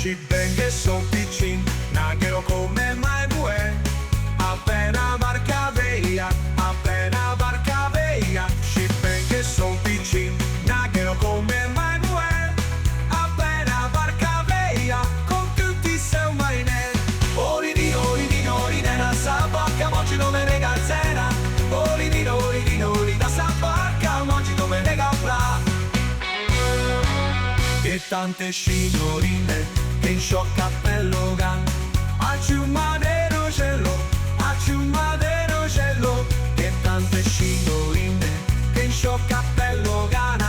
ci benché son piccin, naghero come mai bue. Appena barca veia, ci benché son piccin, naghero come mai bue. Appena barca veia, con tutti seu marinè. Oridino, na sa barca, oggi non me ne gazzena. Oridino, da sa barca, oggi non me ne gabra. E tante signorine che in sciò cappello gan, a ciumma del cielo. E tante signorine che in sciò cappello gan,